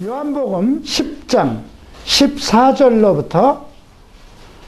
요한복음 10장 14절로부터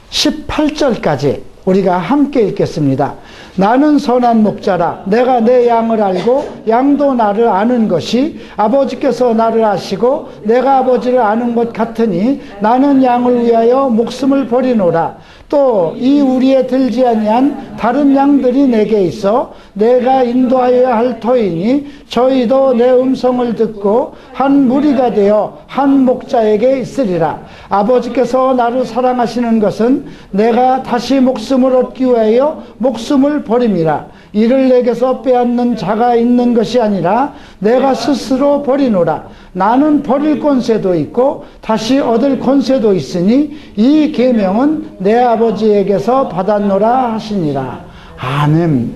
18절까지 우리가 함께 읽겠습니다. 나는 선한 목자라. 내가 내 양을 알고 양도 나를 아는 것이 아버지께서 나를 아시고 내가 아버지를 아는 것 같으니 나는 양을 위하여 목숨을 버리노라. 또 이 우리에 들지 아니한 다른 양들이 내게 있어 내가 인도하여야 할 터이니 저희도 내 음성을 듣고 한 무리가 되어 한 목자에게 있으리라. 아버지께서 나를 사랑하시는 것은 내가 다시 목숨을 얻기 위하여 목숨을 버림이라. 이를 내게서 빼앗는 자가 있는 것이 아니라 내가 스스로 버리노라. 나는 버릴 권세도 있고 다시 얻을 권세도 있으니 이 계명은 내 아버지에게서 받았노라 하시니라. 아멘.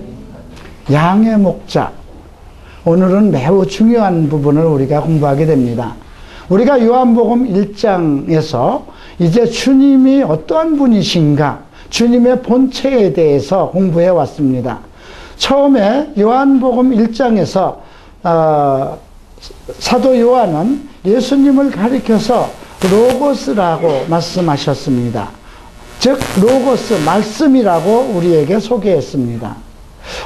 양의 목자. 오늘은 매우 중요한 부분을 우리가 공부하게 됩니다. 우리가 요한복음 1장에서 이제 주님이 어떠한 분이신가, 주님의 본체에 대해서 공부해 왔습니다. 처음에 요한복음 1장에서 사도 요한은 예수님을 가리켜서 로고스라고 말씀하셨습니다. 즉 로고스, 말씀이라고 우리에게 소개했습니다.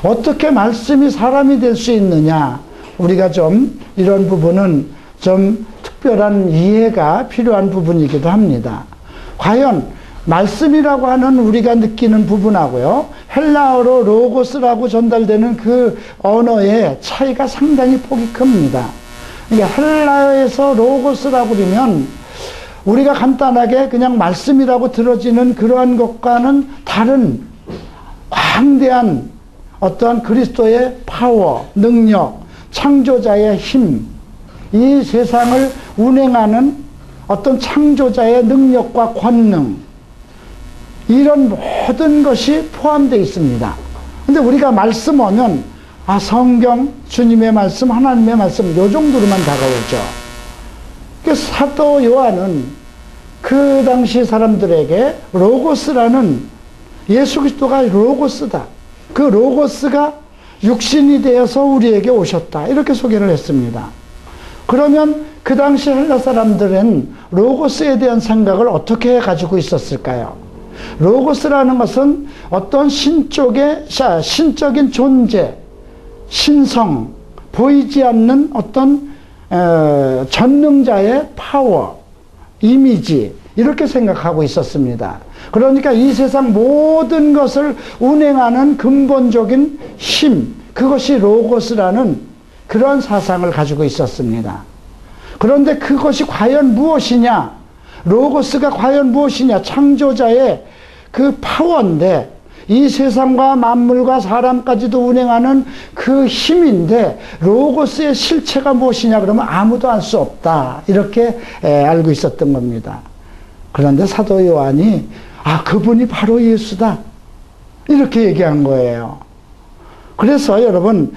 어떻게 말씀이 사람이 될 수 있느냐, 우리가 좀 이런 부분은 좀 특별한 이해가 필요한 부분이기도 합니다. 과연 말씀이라고 하는 우리가 느끼는 부분하고요, 헬라어로 로고스라고 전달되는 그 언어의 차이가 상당히 폭이 큽니다. 그러니까 헬라어에서 로고스라고 그러면 우리가 간단하게 그냥 말씀이라고 들어지는 그러한 것과는 다른 광대한 어떠한 그리스도의 파워, 능력, 창조자의 힘, 이 세상을 운행하는 어떤 창조자의 능력과 권능, 이런 모든 것이 포함되어 있습니다. 근데 우리가 말씀 하면 성경, 주님의 말씀, 하나님의 말씀, 요 정도로만 다가오죠. 그래서 사도 요한은 그 당시 사람들에게 로고스라는, 예수 그리스도가 로고스다, 그 로고스가 육신이 되어서 우리에게 오셨다, 이렇게 소개를 했습니다. 그러면 그 당시 헬라 사람들은 로고스에 대한 생각을 어떻게 가지고 있었을까요? 로고스라는 것은 어떤 신적인 존재, 신성, 보이지 않는 어떤 전능자의 파워, 이미지, 이렇게 생각하고 있었습니다. 그러니까 이 세상 모든 것을 운행하는 근본적인 힘, 그것이 로고스라는 그런 사상을 가지고 있었습니다. 그런데 그것이 과연 무엇이냐? 로고스가 과연 무엇이냐? 창조자의 그 파워인데, 이 세상과 만물과 사람까지도 운행하는 그 힘인데, 로고스의 실체가 무엇이냐 그러면 아무도 알 수 없다, 이렇게 알고 있었던 겁니다. 그런데 사도 요한이 그분이 바로 예수다, 이렇게 얘기한 거예요. 그래서 여러분,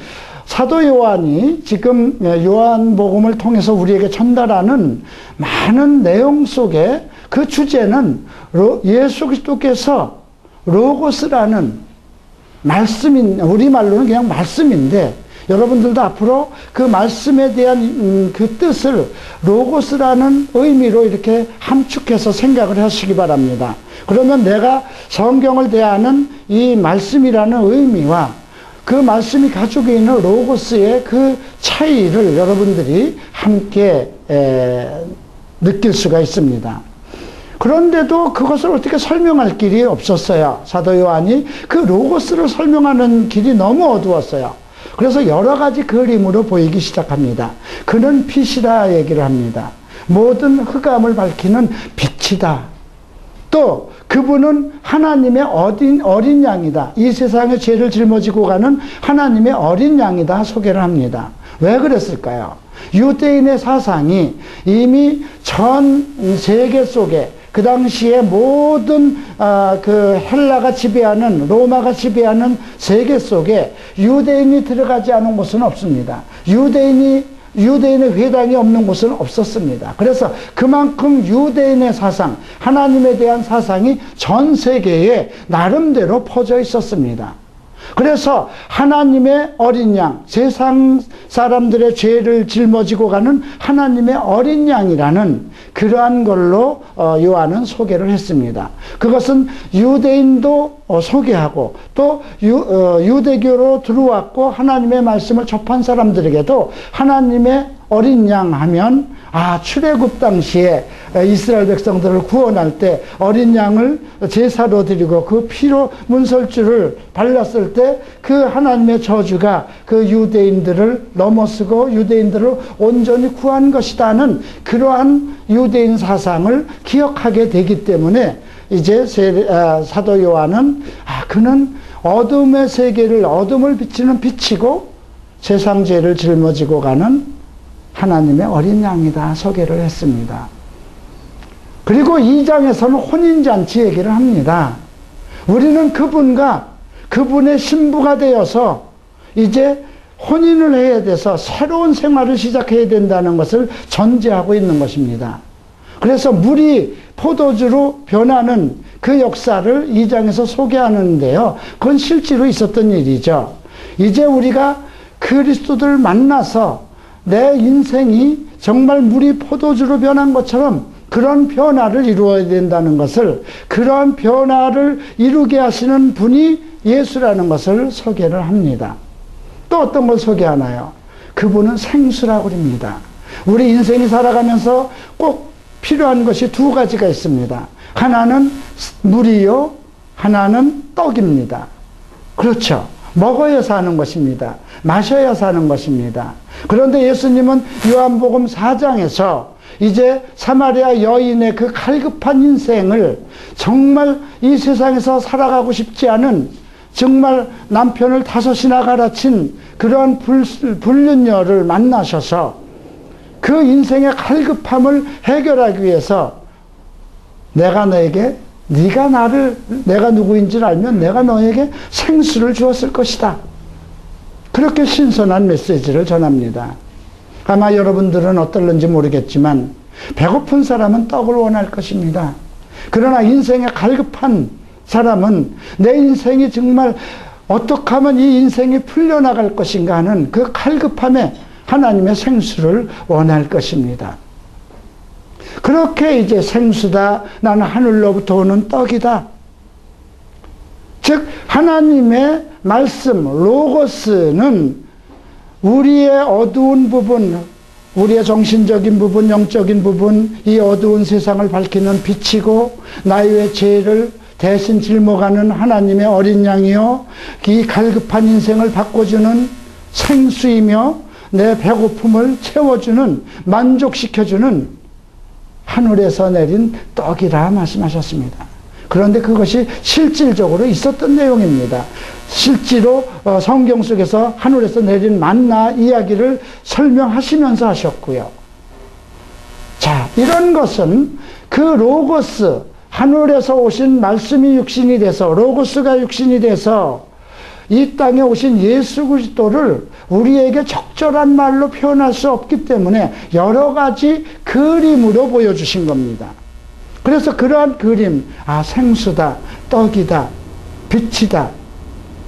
사도 요한이 지금 요한복음을 통해서 우리에게 전달하는 많은 내용 속에 그 주제는 예수 그리스도께서 로고스라는 말씀인, 우리말로는 그냥 말씀인데, 여러분들도 앞으로 그 말씀에 대한 그 뜻을 로고스라는 의미로 이렇게 함축해서 생각을 하시기 바랍니다. 그러면 내가 성경을 대하는 이 말씀이라는 의미와 그 말씀이 가지고 있는 로고스의 그 차이를 여러분들이 함께 느낄 수가 있습니다. 그런데도 그것을 어떻게 설명할 길이 없었어요. 사도 요한이 그 로고스를 설명하는 길이 너무 어두웠어요. 그래서 여러 가지 그림으로 보이기 시작합니다. 그는 빛이라 얘기를 합니다. 모든 흑암을 밝히는 빛이다. 또 그분은 하나님의 어린 양이다. 이 세상의 죄를 짊어지고 가는 하나님의 어린 양이다 소개를 합니다. 왜 그랬을까요? 유대인의 사상이 이미 전 세계 속에 그 당시에 모든 그 헬라가 지배하는, 로마가 지배하는 세계 속에 유대인이 들어가지 않은 곳은 없습니다. 유대인의 회당이 없는 곳은 없었습니다. 그래서 그만큼 유대인의 사상, 하나님에 대한 사상이 전 세계에 나름대로 퍼져 있었습니다. 그래서 하나님의 어린 양, 세상 사람들의 죄를 짊어지고 가는 하나님의 어린 양이라는 그러한 걸로 요한은 소개를 했습니다. 그것은 유대인도 소개하고 또 유대교로 들어왔고 하나님의 말씀을 접한 사람들에게도 하나님의 어린 양 하면 출애굽 당시에 이스라엘 백성들을 구원할 때 어린 양을 제사로 드리고 그 피로 문설주를 발랐을 때 그 하나님의 저주가 그 유대인들을 넘어서고 유대인들을 온전히 구한 것이다는 그러한 유대인 사상을 기억하게 되기 때문에 이제 사도 요한은 그는 어둠의 세계를 어둠을 비치는 빛이고 세상 죄를 짊어지고 가는 하나님의 어린 양이다 소개를 했습니다. 그리고 2장에서는 혼인잔치 얘기를 합니다. 우리는 그분의 신부가 되어서 이제 혼인을 해야 돼서 새로운 생활을 시작해야 된다는 것을 전제하고 있는 것입니다. 그래서 물이 포도주로 변하는 그 역사를 2장에서 소개하는데요. 그건 실제로 있었던 일이죠. 이제 우리가 그리스도를 만나서 내 인생이 정말 물이 포도주로 변한 것처럼 그런 변화를 이루어야 된다는 것을, 그런 변화를 이루게 하시는 분이 예수라는 것을 소개를 합니다. 또 어떤 걸 소개하나요? 그분은 생수라고 합니다. 우리 인생이 살아가면서 꼭 필요한 것이 두 가지가 있습니다. 하나는 물이요, 하나는 떡입니다. 그렇죠. 먹어야 사는 것입니다. 마셔야 사는 것입니다. 그런데 예수님은 요한복음 4장에서 이제 사마리아 여인의 그 갈급한 인생을, 정말 이 세상에서 살아가고 싶지 않은, 정말 남편을 5이나 갈아친 그러한 불륜녀를 만나셔서 그 인생의 갈급함을 해결하기 위해서 내가 누구인지를 알면 내가 너에게 생수를 주었을 것이다. 그렇게 신선한 메시지를 전합니다. 아마 여러분들은 어떨는지 모르겠지만 배고픈 사람은 떡을 원할 것입니다. 그러나 인생에 갈급한 사람은 내 인생이 정말 어떻게 하면 이 인생이 풀려나갈 것인가 하는 그 갈급함에 하나님의 생수를 원할 것입니다. 그렇게 이제 생수다, 나는 하늘로부터 오는 떡이다. 즉 하나님의 말씀 로고스는 우리의 어두운 부분, 우리의 정신적인 부분, 영적인 부분, 이 어두운 세상을 밝히는 빛이고 나의 죄를 대신 짊어가는 하나님의 어린 양이요, 이 갈급한 인생을 바꿔주는 생수이며 내 배고픔을 채워주는, 만족시켜주는 하늘에서 내린 떡이라 말씀하셨습니다. 그런데 그것이 실질적으로 있었던 내용입니다. 실제로 성경 속에서 하늘에서 내린 만나 이야기를 설명하시면서 하셨고요. 자, 이런 것은 그 로고스, 하늘에서 오신 말씀이 육신이 돼서, 로고스가 육신이 돼서 이 땅에 오신 예수 그리스도를 우리에게 적절한 말로 표현할 수 없기 때문에 여러 가지 그림으로 보여주신 겁니다. 그래서 그러한 그림, 생수다, 떡이다, 빛이다,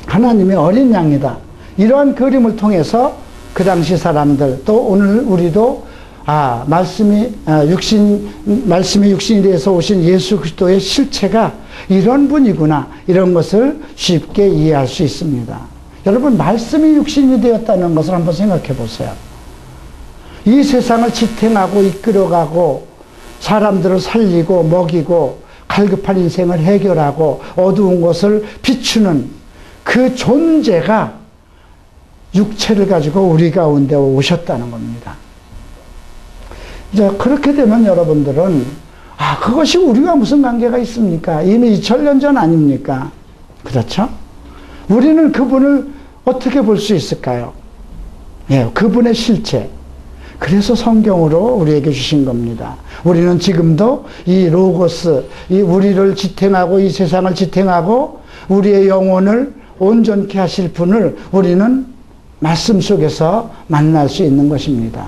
하나님의 어린 양이다, 이러한 그림을 통해서 그 당시 사람들, 또 오늘 우리도 말씀이 육신이 되어서 오신 예수 그리스도의 실체가 이런 분이구나, 이런 것을 쉽게 이해할 수 있습니다. 여러분, 말씀이 육신이 되었다는 것을 한번 생각해 보세요. 이 세상을 지탱하고 이끌어가고 사람들을 살리고 먹이고 갈급한 인생을 해결하고 어두운 것을 비추는 그 존재가 육체를 가지고 우리 가운데 오셨다는 겁니다. 이제 그렇게 되면 여러분들은 그것이 우리와 무슨 관계가 있습니까? 이미 2000년 전 아닙니까? 그렇죠? 우리는 그분을 어떻게 볼 수 있을까요? 그분의 실체. 그래서 성경으로 우리에게 주신 겁니다. 우리는 지금도 이 로고스, 이 우리를 지탱하고 이 세상을 지탱하고 우리의 영혼을 온전케 하실 분을 우리는 말씀 속에서 만날 수 있는 것입니다.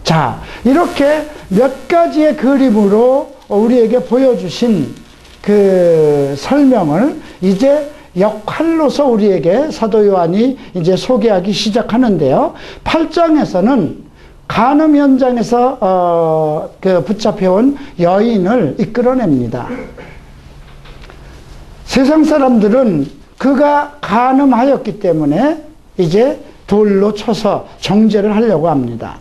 자, 이렇게 몇 가지의 그림으로 우리에게 보여주신 그 설명을 이제 역할로서 우리에게 사도 요한이 이제 소개하기 시작하는데요. 8장에서는 간음 현장에서 붙잡혀온 여인을 이끌어냅니다. 세상 사람들은 그가 간음하였기 때문에 이제 돌로 쳐서 정죄를 하려고 합니다.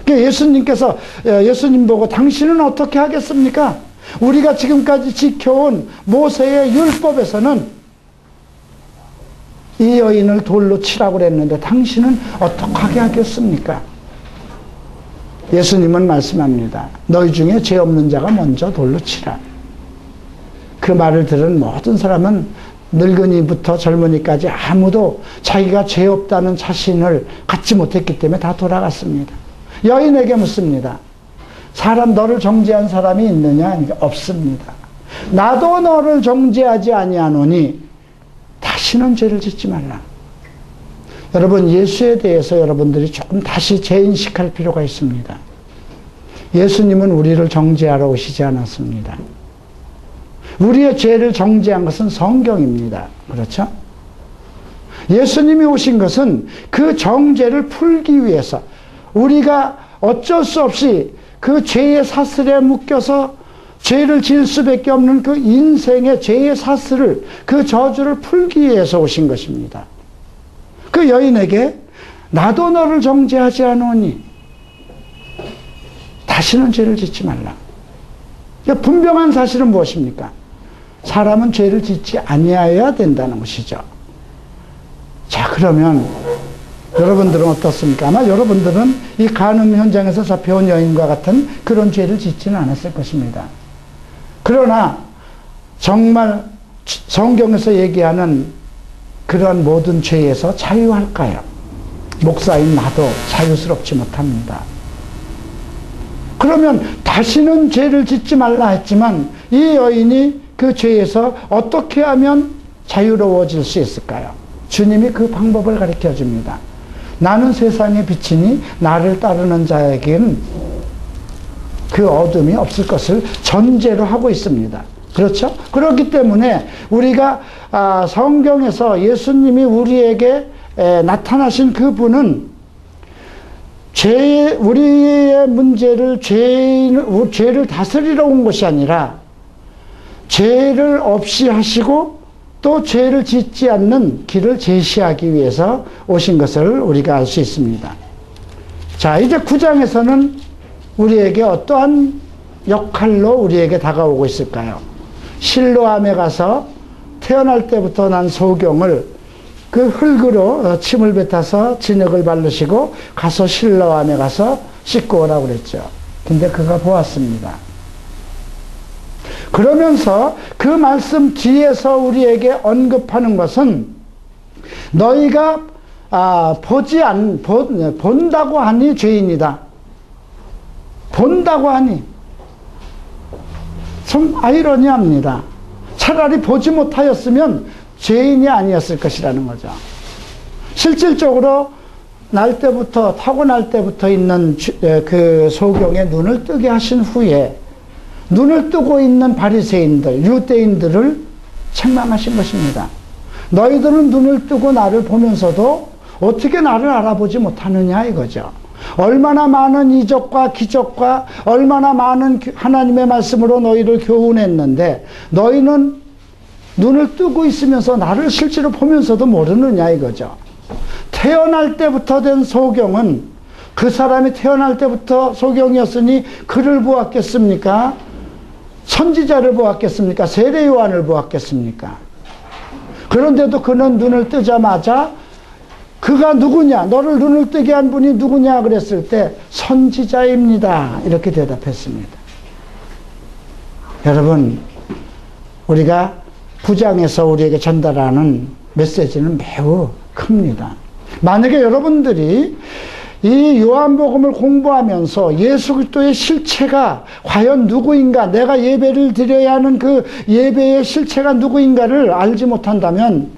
예수님께서 예수님 보고 당신은 어떻게 하겠습니까? 우리가 지금까지 지켜온 모세의 율법에서는 이 여인을 돌로 치라고 그랬는데 당신은 어떻게 하겠습니까? 예수님은 말씀합니다. 너희 중에 죄 없는 자가 먼저 돌로 치라. 그 말을 들은 모든 사람은 늙은이부터 젊은이까지 아무도 자기가 죄 없다는 자신을 갖지 못했기 때문에 다 돌아갔습니다. 여인에게 묻습니다. 사람 너를 정죄한 사람이 있느냐? 없습니다. 나도 너를 정죄하지 아니하노니 다시는 죄를 짓지 말라. 여러분, 예수에 대해서 여러분들이 조금 다시 재인식할 필요가 있습니다. 예수님은 우리를 정죄하러 오시지 않았습니다. 우리의 죄를 정죄한 것은 성경입니다. 그렇죠? 예수님이 오신 것은 그 정죄를 풀기 위해서 우리가 어쩔 수 없이 그 죄의 사슬에 묶여서 죄를 지을 수밖에 없는 그 인생의 죄의 사슬을, 그 저주를 풀기 위해서 오신 것입니다. 그 여인에게 나도 너를 정죄하지 않으니 다시는 죄를 짓지 말라. 분명한 사실은 무엇입니까? 사람은 죄를 짓지 아니하여야 된다는 것이죠. 자, 그러면 여러분들은 어떻습니까? 아마 여러분들은 이 간음 현장에서 잡혀온 여인과 같은 그런 죄를 짓지는 않았을 것입니다. 그러나 정말 성경에서 얘기하는 그러한 모든 죄에서 자유할까요? 목사인 나도 자유스럽지 못합니다. 그러면 다시는 죄를 짓지 말라 했지만 이 여인이 그 죄에서 어떻게 하면 자유로워질 수 있을까요? 주님이 그 방법을 가르쳐 줍니다. 나는 세상의 빛이니 나를 따르는 자에게는 그 어둠이 없을 것을 전제로 하고 있습니다. 그렇죠? 그렇기 때문에 우리가 성경에서 예수님이 우리에게 나타나신 그분은 우리의 문제를 죄를 다스리러 온 것이 아니라 죄를 없이 하시고 또 죄를 짓지 않는 길을 제시하기 위해서 오신 것을 우리가 알 수 있습니다. 자, 이제 9장에서는 우리에게 어떠한 역할로 우리에게 다가오고 있을까요? 실로암에 가서 태어날 때부터 난 소경을 그 흙으로 침을 뱉어서 진흙을 바르시고 가서 실로암에 가서 씻고 오라고 그랬죠. 근데 그가 보았습니다. 그러면서 그 말씀 뒤에서 우리에게 언급하는 것은 너희가 본다고 하니 죄인이다. 본다고 하니. 좀 아이러니합니다. 차라리 보지 못하였으면 죄인이 아니었을 것이라는 거죠. 실질적으로 타고날 때부터 있는 그 소경의 눈을 뜨게 하신 후에 눈을 뜨고 있는 바리새인들, 유대인들을 책망하신 것입니다. 너희들은 눈을 뜨고 나를 보면서도 어떻게 나를 알아보지 못하느냐 이거죠. 얼마나 많은 이적과 기적과 얼마나 많은 하나님의 말씀으로 너희를 교훈했는데 너희는 눈을 뜨고 있으면서 나를 실제로 보면서도 모르느냐 이거죠. 태어날 때부터 된 소경은 그 사람이 태어날 때부터 소경이었으니 그를 보았겠습니까? 선지자를 보았겠습니까? 세례 요한을 보았겠습니까? 그런데도 그는 눈을 뜨자마자 그가 누구냐? 너를 눈을 뜨게 한 분이 누구냐? 그랬을 때 선지자입니다. 이렇게 대답했습니다. 여러분, 우리가 9장에서 우리에게 전달하는 메시지는 매우 큽니다. 만약에 여러분들이 이 요한복음을 공부하면서 예수 그리스도의 실체가 과연 누구인가, 내가 예배를 드려야 하는 그 예배의 실체가 누구인가를 알지 못한다면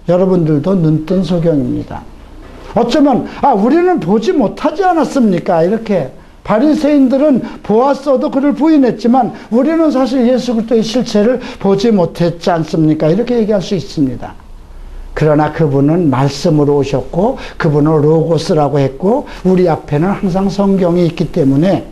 여러분들도 눈뜬 소경입니다. 어쩌면 우리는 보지 못하지 않았습니까? 이렇게 바리새인들은 보았어도 그를 부인했지만 우리는 사실 예수 그리스도의 실체를 보지 못했지 않습니까? 이렇게 얘기할 수 있습니다. 그러나 그분은 말씀으로 오셨고 그분은 로고스라고 했고 우리 앞에는 항상 성경이 있기 때문에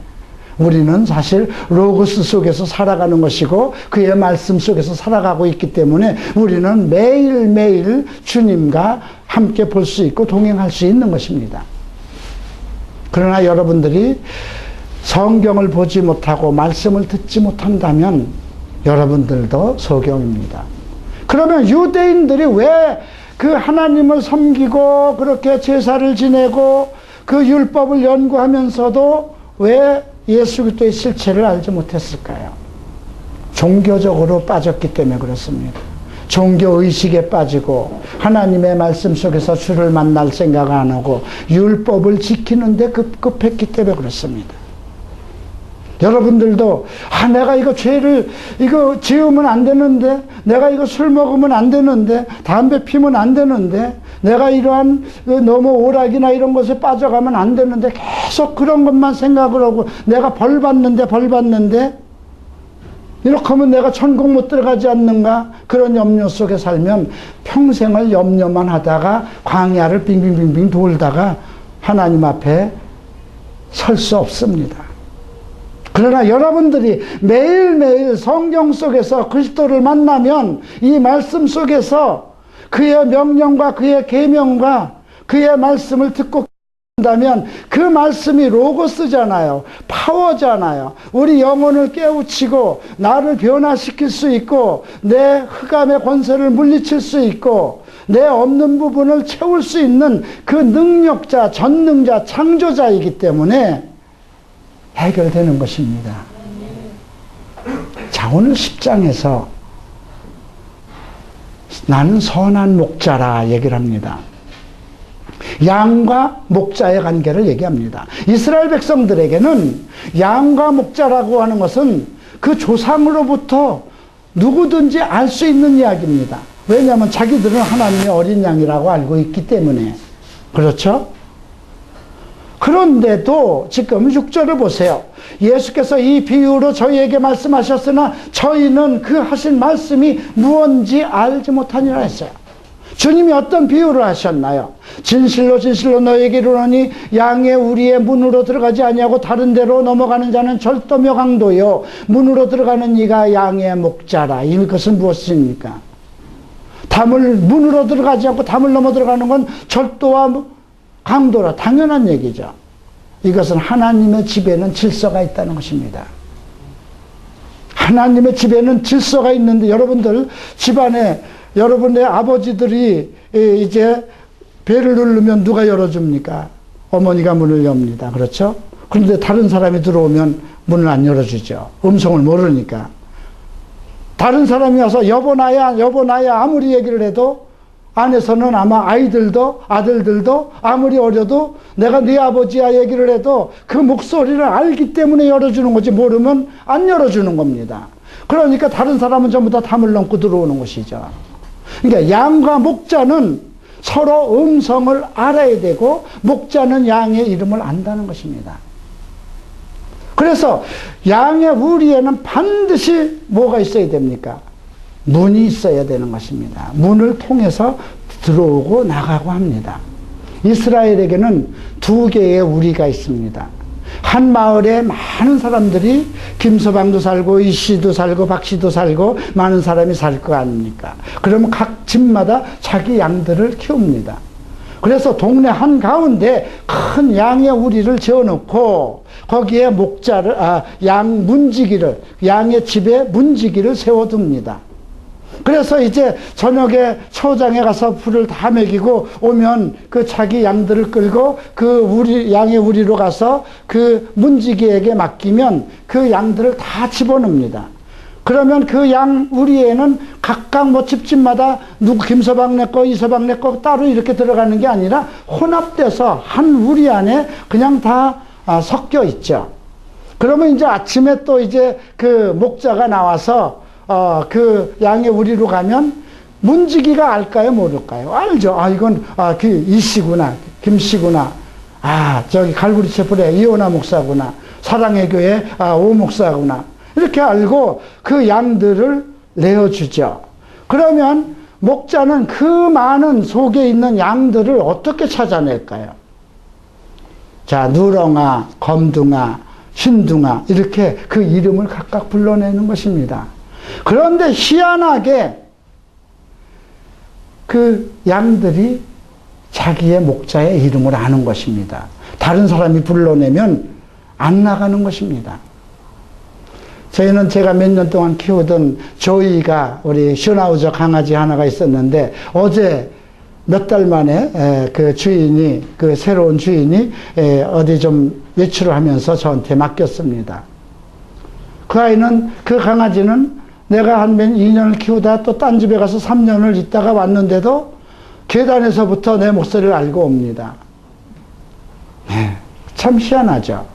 우리는 사실 로고스 속에서 살아가는 것이고 그의 말씀 속에서 살아가고 있기 때문에 우리는 매일매일 주님과 함께 볼 수 있고 동행할 수 있는 것입니다. 그러나 여러분들이 성경을 보지 못하고 말씀을 듣지 못한다면 여러분들도 소경입니다. 그러면 유대인들이 왜 그 하나님을 섬기고 그렇게 제사를 지내고 그 율법을 연구하면서도 왜 예수 그리스도의 실체를 알지 못했을까요? 종교적으로 빠졌기 때문에 그렇습니다. 종교의식에 빠지고 하나님의 말씀 속에서 주를 만날 생각 안 하고 율법을 지키는 데 급급했기 때문에 그렇습니다. 여러분들도 내가 이거 죄를 이거 지으면 안 되는데, 내가 이거 술 먹으면 안 되는데, 담배 피면 안 되는데, 내가 이러한 너무 오락이나 이런 것에 빠져가면 안 되는데 계속 그런 것만 생각을 하고 내가 벌 받는데 이렇게 하면 내가 천국 못 들어가지 않는가, 그런 염려 속에 살면 평생을 염려만 하다가 광야를 빙빙빙빙 돌다가 하나님 앞에 설 수 없습니다. 그러나 여러분들이 매일매일 성경 속에서 그리스도를 만나면 이 말씀 속에서 그의 명령과 그의 계명과 그의 말씀을 듣고 한다면 그 말씀이 로고스잖아요. 파워잖아요. 우리 영혼을 깨우치고 나를 변화시킬 수 있고 내 흑암의 권세를 물리칠 수 있고 내 없는 부분을 채울 수 있는 그 능력자, 전능자, 창조자이기 때문에 해결되는 것입니다. 자, 오늘 10장에서 나는 선한 목자라 얘기를 합니다. 양과 목자의 관계를 얘기합니다. 이스라엘 백성들에게는 양과 목자라고 하는 것은 그 조상으로부터 누구든지 알 수 있는 이야기입니다. 왜냐하면 자기들은 하나님의 어린 양이라고 알고 있기 때문에. 그렇죠? 그런데도 지금 6절을 보세요. 예수께서 이 비유로 저희에게 말씀하셨으나 저희는 그 하신 말씀이 무언지 알지 못하니라 했어요. 주님이 어떤 비유를 하셨나요? 진실로 진실로 너에게 이르노니 양의 우리의 문으로 들어가지 아니하고 다른 데로 넘어가는 자는 절도며 강도요 문으로 들어가는 이가 양의 목자라. 이것은 무엇입니까? 문으로 들어가지 않고 담을 넘어 들어가는 건 절도와 강도라. 당연한 얘기죠. 이것은 하나님의 집에는 질서가 있다는 것입니다. 하나님의 집에는 질서가 있는데 여러분들 집안에 여러분의 아버지들이 이제 배를 누르면 누가 열어줍니까? 어머니가 문을 엽니다. 그렇죠? 그런데 다른 사람이 들어오면 문을 안 열어주죠. 음성을 모르니까. 다른 사람이 와서 여보 나야 아무리 얘기를 해도 안에서는 아마 아들들도 아무리 어려도 내가 네 아버지야 얘기를 해도 그 목소리를 알기 때문에 열어주는 거지 모르면 안 열어주는 겁니다. 그러니까 다른 사람은 전부 다 담을 넘고 들어오는 것이죠. 그러니까 양과 목자는 서로 음성을 알아야 되고 목자는 양의 이름을 안다는 것입니다. 그래서 양의 우리에는 반드시 뭐가 있어야 됩니까? 문이 있어야 되는 것입니다. 문을 통해서 들어오고 나가고 합니다. 이스라엘에게는 두 개의 우리가 있습니다. 한 마을에 많은 사람들이 김서방도 살고 이씨도 살고 박씨도 살고 많은 사람이 살 거 아닙니까? 그러면 각 집마다 자기 양들을 키웁니다. 그래서 동네 한가운데 큰 양의 우리를 지어놓고 거기에 양의 집에 문지기를 세워둡니다. 그래서 이제 저녁에 초장에 가서 불을 다 먹이고 오면 그 자기 양들을 끌고 그 양의 우리로 가서 그 문지기에게 맡기면 그 양들을 다 집어넣습니다. 그러면 그 양 우리에는 각각 뭐 집집마다 누구 김서방 내 거, 이서방 내 거 따로 이렇게 들어가는 게 아니라 혼합돼서 한 우리 안에 그냥 다 섞여 있죠. 그러면 이제 아침에 또 이제 그 목자가 나와서 그 양의 우리로 가면 문지기가 알까요, 모를까요? 알죠. 이건 이씨구나, 김씨구나. 저기 갈구리 채플의 이호나 목사구나. 사랑의 교회 오 목사구나 이렇게 알고 그 양들을 내어주죠. 그러면 목자는 그 많은 속에 있는 양들을 어떻게 찾아낼까요? 자, 누렁아, 검둥아, 흰둥아 이렇게 그 이름을 각각 불러내는 것입니다. 그런데 희한하게 그 양들이 자기의 목자의 이름을 아는 것입니다. 다른 사람이 불러내면 안 나가는 것입니다. 저희는 제가 몇 년 동안 키우던 조이가 우리 슈나우저 강아지 하나가 있었는데 어제 몇 달 만에 그 주인이 그 새로운 주인이 어디 좀 외출을 하면서 저한테 맡겼습니다. 그 아이는 그 강아지는 내가 한 2년을 키우다 또 딴 집에 가서 3년을 있다가 왔는데도 계단에서부터 내 목소리를 알고 옵니다. 네, 참 희한하죠.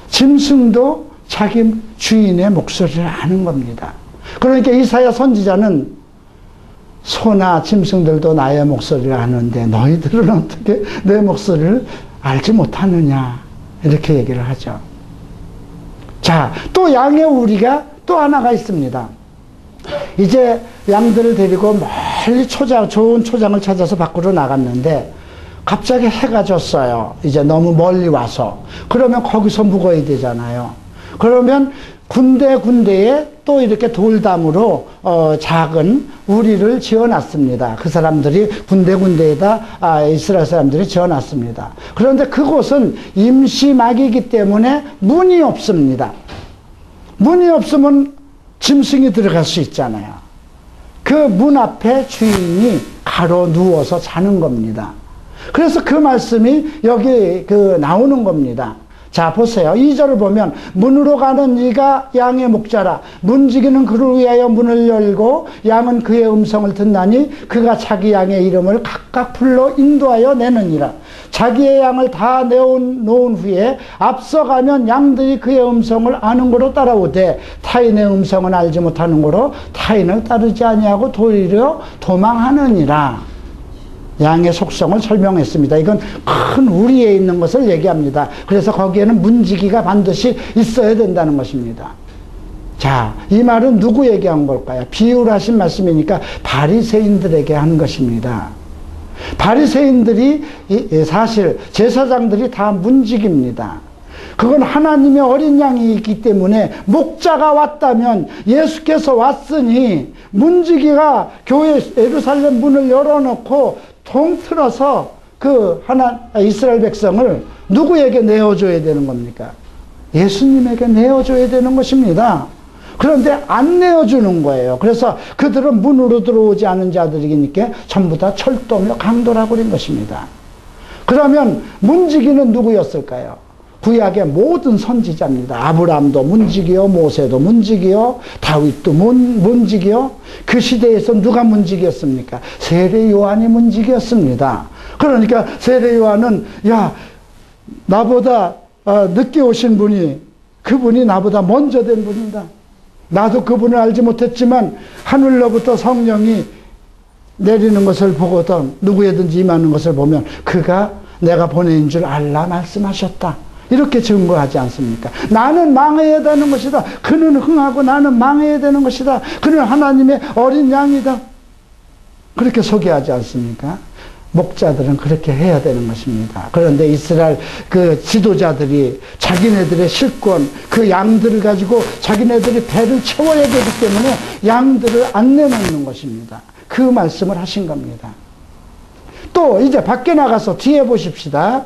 짐승도 자기 주인의 목소리를 아는 겁니다. 그러니까 이사야 선지자는 소나 짐승들도 나의 목소리를 아는데 너희들은 어떻게 내 목소리를 알지 못하느냐 이렇게 얘기를 하죠. 자, 또 양의 우리가 또 하나가 있습니다. 이제 양들을 데리고 멀리 좋은 초장을 찾아서 밖으로 나갔는데 갑자기 해가 졌어요. 이제 너무 멀리 와서. 그러면 거기서 묵어야 되잖아요. 그러면 군데군데에 또 이렇게 돌담으로 작은 우리를 지어놨습니다. 그 사람들이 군데군데에다 이스라엘 사람들이 지어놨습니다. 그런데 그곳은 임시막이기 때문에 문이 없습니다. 문이 없으면 짐승이 들어갈 수 있잖아요. 그 문 앞에 주인이 가로 누워서 자는 겁니다. 그래서 그 말씀이 여기 나오는 겁니다. 자, 보세요. 2절을 보면 문으로 가는 이가 양의 목자라. 문지기는 그를 위하여 문을 열고 양은 그의 음성을 듣나니 그가 자기 양의 이름을 각각 불러 인도하여 내느니라. 자기의 양을 다 내어놓은 후에 앞서가면 양들이 그의 음성을 아는 거로 따라오되 타인의 음성은 알지 못하는 거로 타인을 따르지 아니하고 도리어 도망하느니라. 양의 속성을 설명했습니다. 이건 큰 우리에 있는 것을 얘기합니다. 그래서 거기에는 문지기가 반드시 있어야 된다는 것입니다. 자, 이 말은 누구 얘기한 걸까요? 비유를 하신 말씀이니까 바리새인들에게 한 것입니다. 바리새인들이 사실 제사장들이 다 문지기입니다. 그건 하나님의 어린 양이 있기 때문에 목자가 왔다면 예수께서 왔으니 문지기가 교회 예루살렘 문을 열어놓고 통틀어서 이스라엘 백성을 누구에게 내어줘야 되는 겁니까? 예수님에게 내어줘야 되는 것입니다. 그런데 안 내어주는 거예요. 그래서 그들은 문으로 들어오지 않은 자들이니까 전부 다 철도며 강도라고 그런 것입니다. 그러면 문지기는 누구였을까요? 구약의 모든 선지자입니다. 아브라함도 문지기요, 모세도 문지기요, 다윗도 문지기요. 그 시대에서 누가 문지기였습니까? 세례 요한이 문지기였습니다. 그러니까 세례 요한은 나보다 늦게 오신 분이 그분이 나보다 먼저 된 분이다. 나도 그분을 알지 못했지만 하늘로부터 성령이 내리는 것을 보거든 누구에든지 임하는 것을 보면 그가 내가 보낸 줄 알라 말씀하셨다. 이렇게 증거하지 않습니까? 나는 망해야 되는 것이다. 그는 흥하고 나는 망해야 되는 것이다. 그는 하나님의 어린 양이다. 그렇게 소개하지 않습니까? 목자들은 그렇게 해야 되는 것입니다. 그런데 이스라엘 그 지도자들이 자기네들의 실권, 그 양들을 가지고 자기네들이 배를 채워야 되기 때문에 양들을 안 내놓는 것입니다. 그 말씀을 하신 겁니다. 또 이제 밖에 나가서 뒤에 보십시다.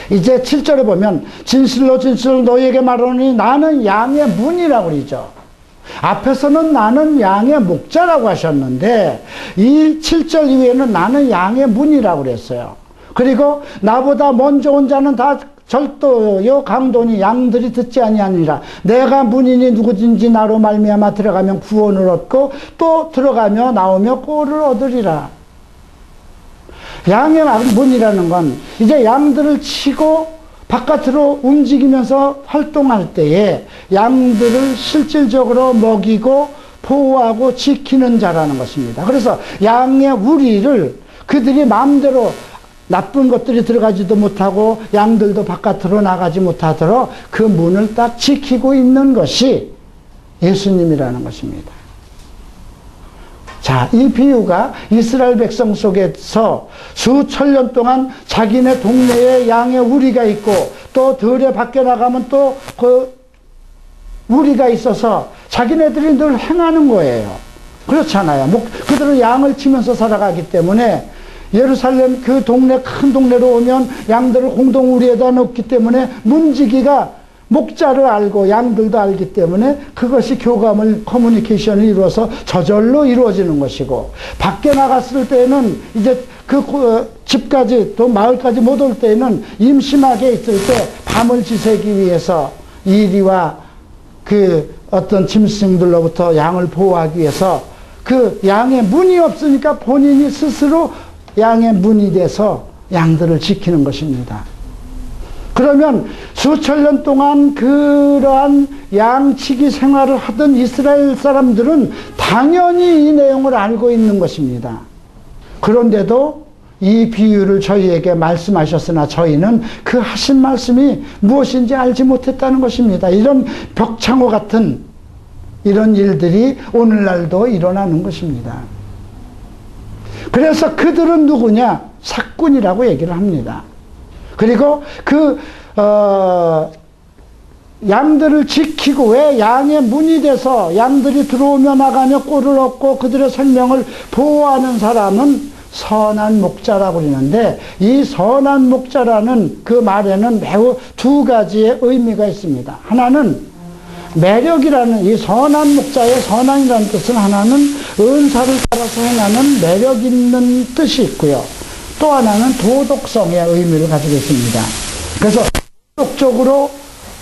이제 7절에 보면 진실로 진실로 너희에게 말하노니 나는 양의 문이라고 그러죠. 앞에서는 나는 양의 목자라고 하셨는데 이 7절 이후에는 나는 양의 문이라고 그랬어요. 그리고 나보다 먼저 온 자는 다 절도요 강도니 양들이 듣지 아니하니라. 내가 문이니 누구든지 나로 말미암아 들어가면 구원을 얻고 또 들어가며 나오며 꼴을 얻으리라. 양의 문이라는 건 이제 양들을 치고 바깥으로 움직이면서 활동할 때에 양들을 실질적으로 먹이고 보호하고 지키는 자라는 것입니다. 그래서 양의 우리를 그들이 마음대로 나쁜 것들이 들어가지도 못하고 양들도 바깥으로 나가지 못하도록 그 문을 딱 지키고 있는 것이 예수님이라는 것입니다. 자, 이 비유가 이스라엘 백성 속에서 수천 년 동안 자기네 동네에 양의 우리가 있고 또 들에 밖에 나가면 또 그 우리가 있어서 자기네들이 늘 행하는 거예요. 그렇잖아요. 그들은 양을 치면서 살아가기 때문에 예루살렘 그 동네 큰 동네로 오면 양들을 공동 우리에다 놓기 때문에 문지기가 목자를 알고 양들도 알기 때문에 그것이 교감을 커뮤니케이션을 이루어서 저절로 이루어지는 것이고, 밖에 나갔을 때는 이제 그 집까지 또 마을까지 못 올 때는 임심하게 있을 때 밤을 지새기 위해서 이리와 그 어떤 짐승들로부터 양을 보호하기 위해서 그 양의 문이 없으니까 본인이 스스로 양의 문이 돼서 양들을 지키는 것입니다. 그러면 수천 년 동안 그러한 양치기 생활을 하던 이스라엘 사람들은 당연히 이 내용을 알고 있는 것입니다. 그런데도 이 비유를 저희에게 말씀하셨으나 저희는 그 하신 말씀이 무엇인지 알지 못했다는 것입니다. 이런 벽창호 같은 이런 일들이 오늘날도 일어나는 것입니다. 그래서 그들은 누구냐? 사꾼이라고 얘기를 합니다. 그리고 양들을 지키고, 왜 양의 문이 돼서 양들이 들어오며 나가며 꼴을 얻고 그들의 생명을 보호하는 사람은 선한 목자라고 그러는데, 이 선한 목자라는 그 말에는 매우 두 가지의 의미가 있습니다. 하나는 매력이라는, 이 선한 목자의 선한이라는 뜻은 하나는 은사를 따라서 행하는 매력 있는 뜻이 있고요. 또 하나는 도덕성의 의미를 가지고 있습니다. 그래서 도덕적으로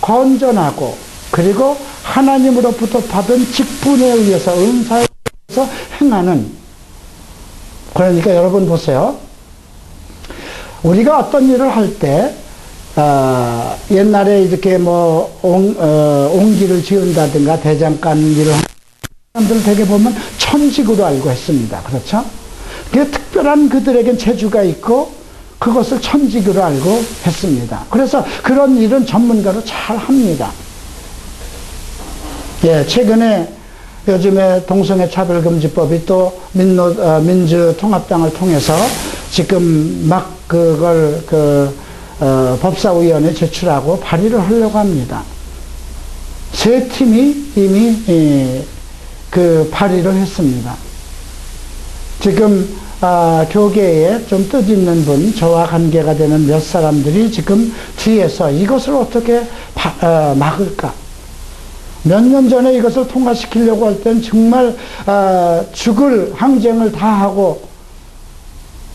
건전하고, 그리고 하나님으로부터 받은 직분에 의해서 은사에 의해서 행하는, 그러니까 여러분 보세요. 우리가 어떤 일을 할 때 옛날에 이렇게 뭐 옹기를 지은다든가 대장간 일을 하는 사람들 되게 보면 천직으로 알고 했습니다. 그렇죠? 그 특별한 그들에겐 재주가 있고 그것을 천직으로 알고 했습니다. 그래서 그런 일은 전문가로 잘 합니다. 예, 최근에 요즘에 동성애 차별금지법이 또 민주통합당을 통해서 지금 막 그걸 법사위원회에 제출하고 발의를 하려고 합니다. 세 팀이 이미 그 발의를 했습니다. 지금 교계에 좀 뜻있는 분, 저와 관계가 되는 몇 사람들이 지금 뒤에서 이것을 어떻게 막을까? 몇 년 전에 이것을 통과시키려고 할 땐 정말 죽을 항쟁을 다 하고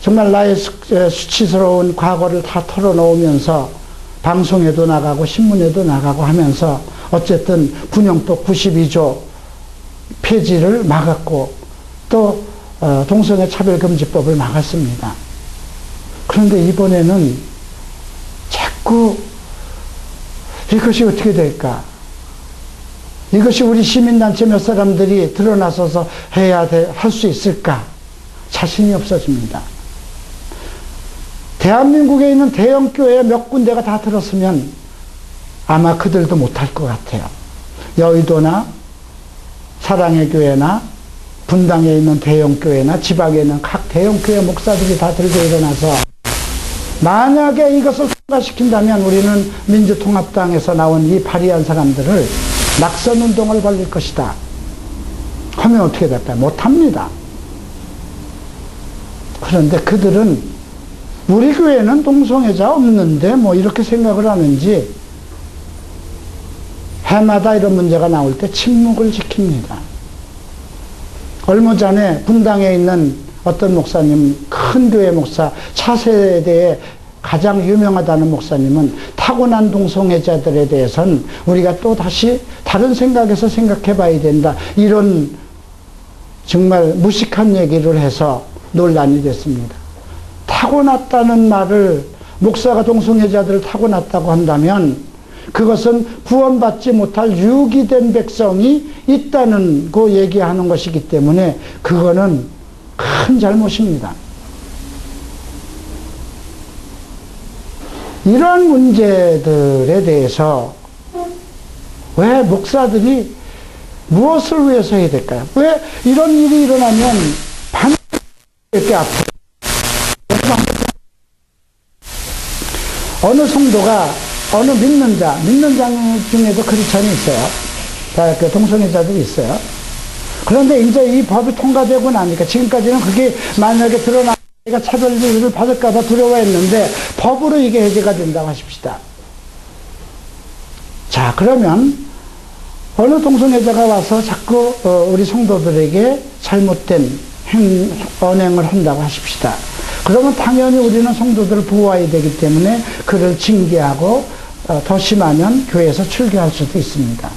정말 나의 수치스러운 과거를 다 털어놓으면서 방송에도 나가고 신문에도 나가고 하면서 어쨌든 군형법 92조 폐지를 막았고 또 동성애 차별금지법을 막았습니다. 그런데 이번에는 자꾸 이것이 어떻게 될까? 이것이 우리 시민단체 몇 사람들이 드러나서서 할 수 있을까? 자신이 없어집니다. 대한민국에 있는 대형교회 몇 군데가 다 들었으면 아마 그들도 못할 것 같아요. 여의도나 사랑의 교회나 분당에 있는 대형교회나 지방에 있는 각 대형교회 목사들이 다 들고 일어나서 만약에 이것을 통과시킨다면 우리는 민주통합당에서 나온 이 발의한 사람들을 낙선운동을 벌릴 것이다 하면 어떻게 될까요? 못합니다. 그런데 그들은 우리 교회는 동성애자 없는데 뭐 이렇게 생각을 하는지 해마다 이런 문제가 나올 때 침묵을 지킵니다. 얼마 전에 분당에 있는 어떤 목사님, 큰 교회 목사, 차세대에 가장 유명하다는 목사님은 타고난 동성애자들에 대해서는 우리가 또 다시 다른 생각에서 생각해 봐야 된다. 이런 정말 무식한 얘기를 해서 논란이 됐습니다. 타고났다는 말을, 목사가 동성애자들을 타고났다고 한다면 그것은 구원받지 못할 유기된 백성이 있다는 거 얘기하는 것이기 때문에 그거는 큰 잘못입니다. 이런 문제들에 대해서 왜 목사들이 무엇을 위해서 해야 될까요? 왜 이런 일이 일어나면 반드시 이렇게 아파요? 어느 성도가, 어느 믿는 자 중에도 크리스천이 있어요. 그 동성애자들이 있어요. 그런데 이제 이 법이 통과되고 나니까, 지금까지는 그게 만약에 드러나니까 차별을 받을까봐 두려워했는데, 법으로 이게 해제가 된다고 하십시다. 자, 그러면 어느 동성애자가 와서 자꾸 우리 성도들에게 잘못된 언행을 한다고 하십시다. 그러면 당연히 우리는 성도들을 보호해야 되기 때문에 그를 징계하고 더 심하면 교회에서 출교할 수도 있습니다.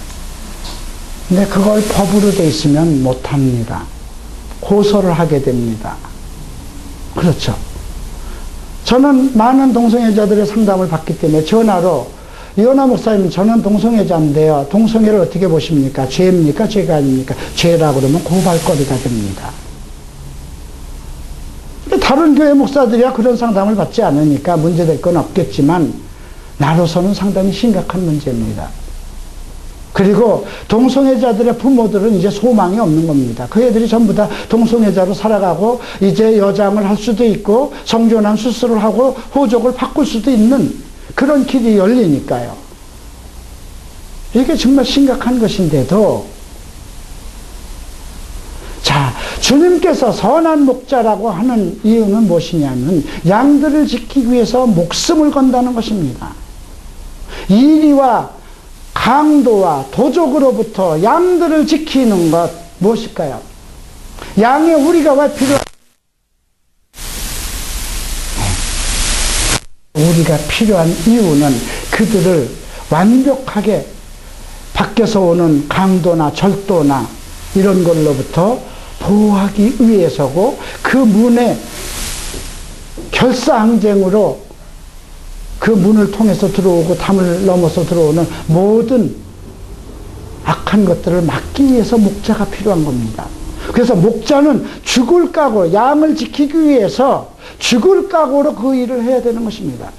근데 그걸 법으로 돼 있으면 못합니다. 고소를 하게 됩니다. 그렇죠. 저는 많은 동성애자들의 상담을 받기 때문에 전화로, 이원하 목사님, 저는 동성애자인데요. 동성애를 어떻게 보십니까? 죄입니까? 죄가 아닙니까? 죄라고 그러면 고발거리가 됩니다. 다른 교회 목사들이야 그런 상담을 받지 않으니까 문제될 건 없겠지만, 나로서는 상당히 심각한 문제입니다. 그리고 동성애자들의 부모들은 이제 소망이 없는 겁니다. 그 애들이 전부 다 동성애자로 살아가고 이제 여장을 할 수도 있고 성전환 수술을 하고 호적을 바꿀 수도 있는 그런 길이 열리니까요. 이게 정말 심각한 것인데도, 자, 주님께서 선한 목자라고 하는 이유는 무엇이냐면 양들을 지키기 위해서 목숨을 건다는 것입니다. 이리와 강도와 도적으로부터 양들을 지키는 것 무엇일까요? 양의 우리가 왜 필요한, 우리가 필요한 이유는 그들을 완벽하게 밖에서 오는 강도나 절도나 이런 걸로부터 보호하기 위해서고, 그 문에 결사항쟁으로 그 문을 통해서 들어오고 담을 넘어서 들어오는 모든 악한 것들을 막기 위해서 목자가 필요한 겁니다. 그래서 목자는 죽을 각오, 양을 지키기 위해서 죽을 각오로 그 일을 해야 되는 것입니다.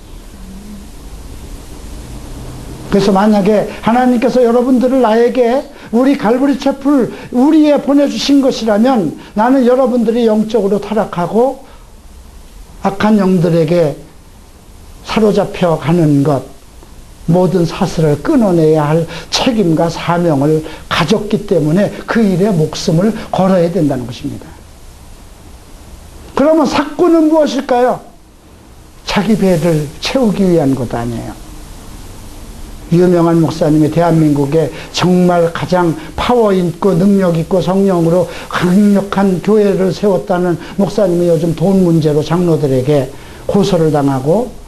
그래서 만약에 하나님께서 여러분들을 나에게 우리 갈보리 채플 우리에 보내주신 것이라면, 나는 여러분들이 영적으로 타락하고 악한 영들에게 사로잡혀 가는 것, 모든 사슬을 끊어내야 할 책임과 사명을 가졌기 때문에 그 일에 목숨을 걸어야 된다는 것입니다. 그러면 사꾼은 무엇일까요? 자기 배를 채우기 위한 것 아니에요. 유명한 목사님이 대한민국에 정말 가장 파워 있고 능력 있고 성령으로 강력한 교회를 세웠다는 목사님이 요즘 돈 문제로 장로들에게 고소를 당하고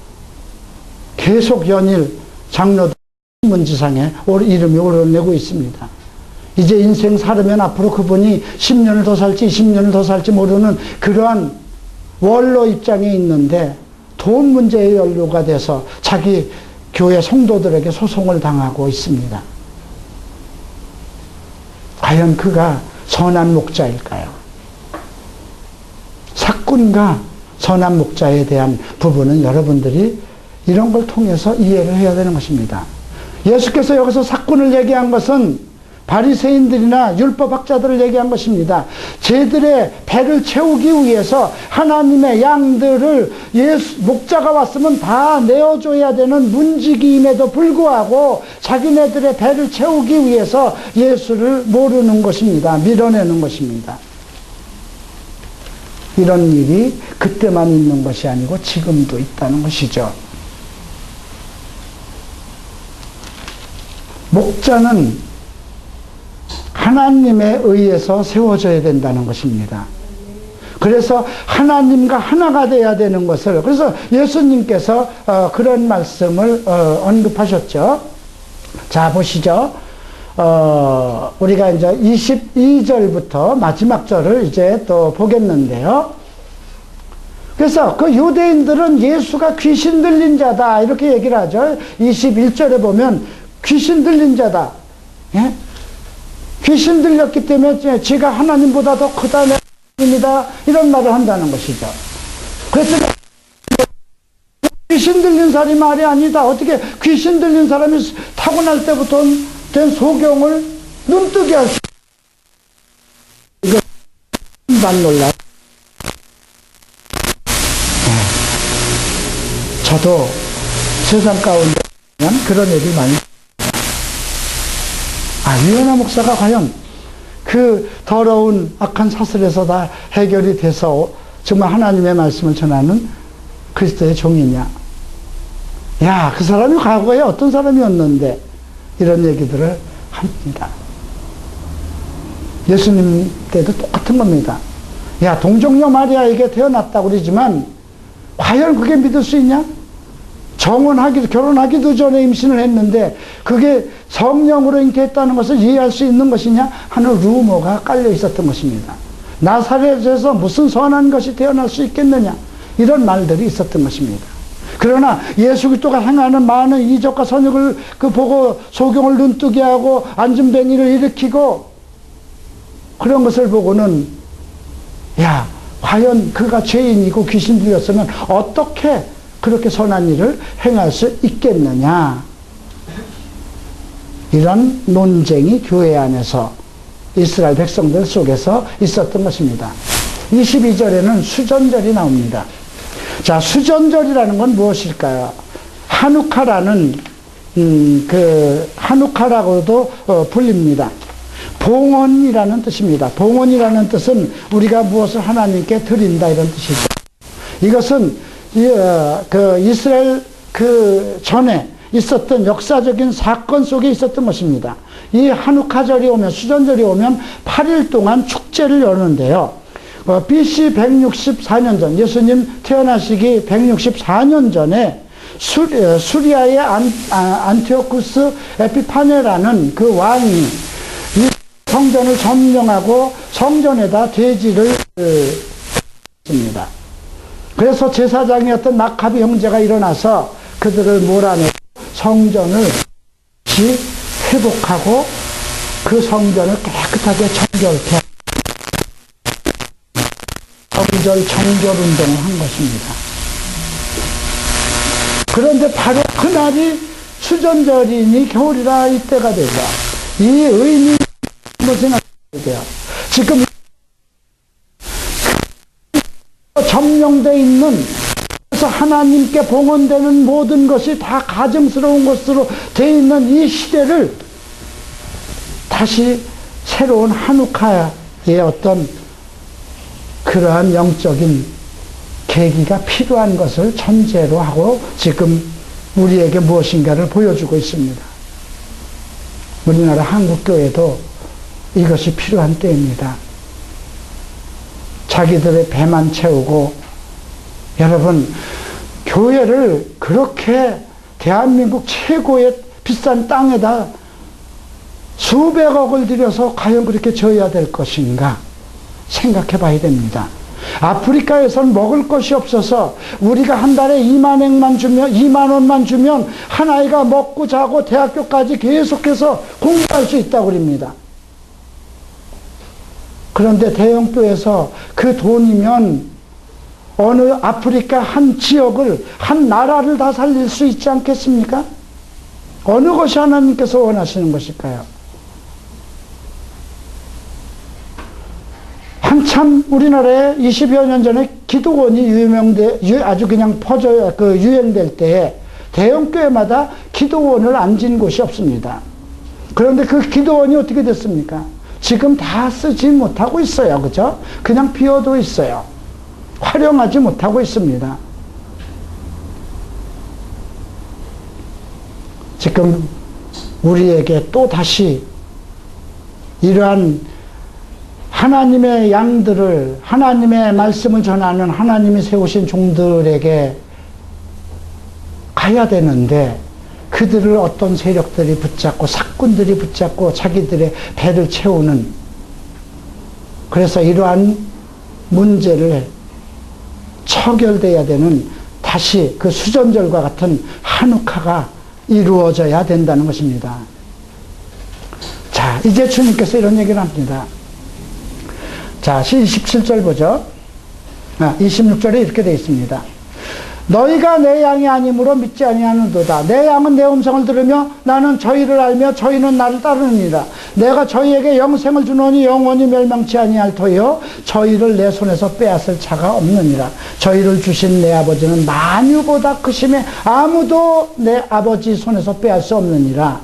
계속 연일 장로들 신문지상에 이름이 오르내고 있습니다. 이제 인생 살으면 앞으로 그분이 10년을 더 살지 20년을 더 살지 모르는 그러한 원로 입장에 있는데, 돈 문제에 연루가 돼서 자기 교회 성도들에게 소송을 당하고 있습니다. 과연 그가 선한 목자일까요? 사꾼과 선한 목자에 대한 부분은 여러분들이 이런 걸 통해서 이해를 해야 되는 것입니다. 예수께서 여기서 사꾼을 얘기한 것은 바리새인들이나 율법학자들을 얘기한 것입니다. 쟤들의 배를 채우기 위해서 하나님의 양들을 목자가 왔으면 다 내어줘야 되는 문지기임에도 불구하고 자기네들의 배를 채우기 위해서 예수를 모르는 것입니다. 밀어내는 것입니다. 이런 일이 그때만 있는 것이 아니고 지금도 있다는 것이죠. 목자는 하나님에 의해서 세워져야 된다는 것입니다. 그래서 하나님과 하나가 돼야 되는 것을, 그래서 예수님께서 그런 말씀을 언급하셨죠. 자, 보시죠. 우리가 이제 22절부터 마지막 절을 이제 또 보겠는데요. 그래서 그 유대인들은 예수가 귀신 들린 자다 이렇게 얘기를 하죠. 21절에 보면 귀신 들린 자다. 예? 귀신 들렸기 때문에 지가 하나님보다 더 크다, 입니다. 이런 말을 한다는 것이죠. 그래서 귀신 들린 사람이 말이 아니다. 어떻게 귀신 들린 사람이 타고날 때부터 된 소경을 눈뜨게 할 수, 이거 반 놀라. 저도 세상 가운데 그런 일이 많이. 유현아 목사가 과연 그 더러운 악한 사슬에서 다 해결이 돼서 정말 하나님의 말씀을 전하는 그리스도의 종이냐? 야, 그 사람이 과거에 어떤 사람이었는데, 이런 얘기들을 합니다. 예수님 때도 똑같은 겁니다. 야, 동정녀 마리아에게 태어났다고 그러지만 과연 그게 믿을 수 있냐? 결혼하기도 전에 임신을 했는데 그게 성령으로 잉태했다는 것을 이해할 수 있는 것이냐 하는 루머가 깔려 있었던 것입니다. 나사렛에서 무슨 선한 것이 태어날 수 있겠느냐, 이런 말들이 있었던 것입니다. 그러나 예수 그리스도가 행하는 많은 이적과 선역을 보고 소경을 눈뜨게 하고 안진뱅이를 일으키고 그런 것을 보고는, 야, 과연 그가 죄인이고 귀신 들렸으면 어떻게 그렇게 선한 일을 행할 수 있겠느냐, 이런 논쟁이 교회 안에서 이스라엘 백성들 속에서 있었던 것입니다. 22절에는 수전절이 나옵니다. 자, 수전절이라는 건 무엇일까요? 하누카라는 하누카라고도 불립니다. 봉헌이라는 뜻입니다. 봉헌이라는 뜻은 우리가 무엇을 하나님께 드린다, 이런 뜻이죠. 이것은 이스라엘 전에 있었던 역사적인 사건 속에 있었던 것입니다. 이 하누카절이 오면, 수전절이 오면 8일 동안 축제를 여는데요. BC 164년 전, 예수님 태어나시기 164년 전에 수리아의 안티오쿠스 에피파네라는 그 왕이 이 성전을 점령하고 성전에다 돼지를 했습니다. 그래서 제사장이었던 마카비 형제가 일어나서 그들을 몰아내고 성전을 다시 회복하고 그 성전을 깨끗하게 정결케, 성전 정결 운동을 한 것입니다. 그런데 바로 그날이 수전절이니 겨울이라 이때가 되죠. 이 의미를 생각해야 돼요. 지금 점령되어 있는, 그래서 하나님께 봉헌되는 모든 것이 다 가증스러운 것으로 되어 있는 이 시대를 다시 새로운 하누카의 어떤 그러한 영적인 계기가 필요한 것을 전제로 하고 지금 우리에게 무엇인가를 보여주고 있습니다. 우리나라 한국교회도 이것이 필요한 때입니다. 자기들의 배만 채우고, 여러분, 교회를 그렇게 대한민국 최고의 비싼 땅에다 수백억을 들여서 과연 그렇게 져야 될 것인가 생각해 봐야 됩니다. 아프리카에선 먹을 것이 없어서 우리가 한 달에 2만 원만 주면 한 아이가 먹고 자고 대학교까지 계속해서 공부할 수 있다고 그럽니다. 그런데 대형교회에서 그 돈이면 어느 아프리카 한 지역을, 한 나라를 다 살릴 수 있지 않겠습니까? 어느 것이 하나님께서 원하시는 것일까요? 한참 우리나라에 20여 년 전에 기도원이 아주 그냥 유행될 때에 대형교회마다 기도원을 안 진 곳이 없습니다. 그런데 그 기도원이 어떻게 됐습니까? 지금 다 쓰지 못하고 있어요. 그죠? 그냥 비어도 있어요. 활용하지 못하고 있습니다. 지금 우리에게 또 다시 이러한 하나님의 양들을, 하나님의 말씀을 전하는 하나님이 세우신 종들에게 가야 되는데, 그들을 어떤 세력들이 붙잡고, 사꾼들이 붙잡고 자기들의 배를 채우는, 그래서 이러한 문제를 처결돼야 되는, 다시 그 수전절과 같은 한우카가 이루어져야 된다는 것입니다. 자, 이제 주님께서 이런 얘기를 합니다. 자, 27절 보죠. 26절에 이렇게 되어 있습니다. 너희가 내 양이 아니므로 믿지 아니하는도다. 내 양은 내 음성을 들으며 나는 저희를 알며 저희는 나를 따르느니라. 내가 저희에게 영생을 주노니 영원히 멸망치 아니할 터이요 저희를 내 손에서 빼앗을 자가 없느니라. 저희를 주신 내 아버지는 만유보다 크심에 아무도 내 아버지 손에서 빼앗을 수 없느니라.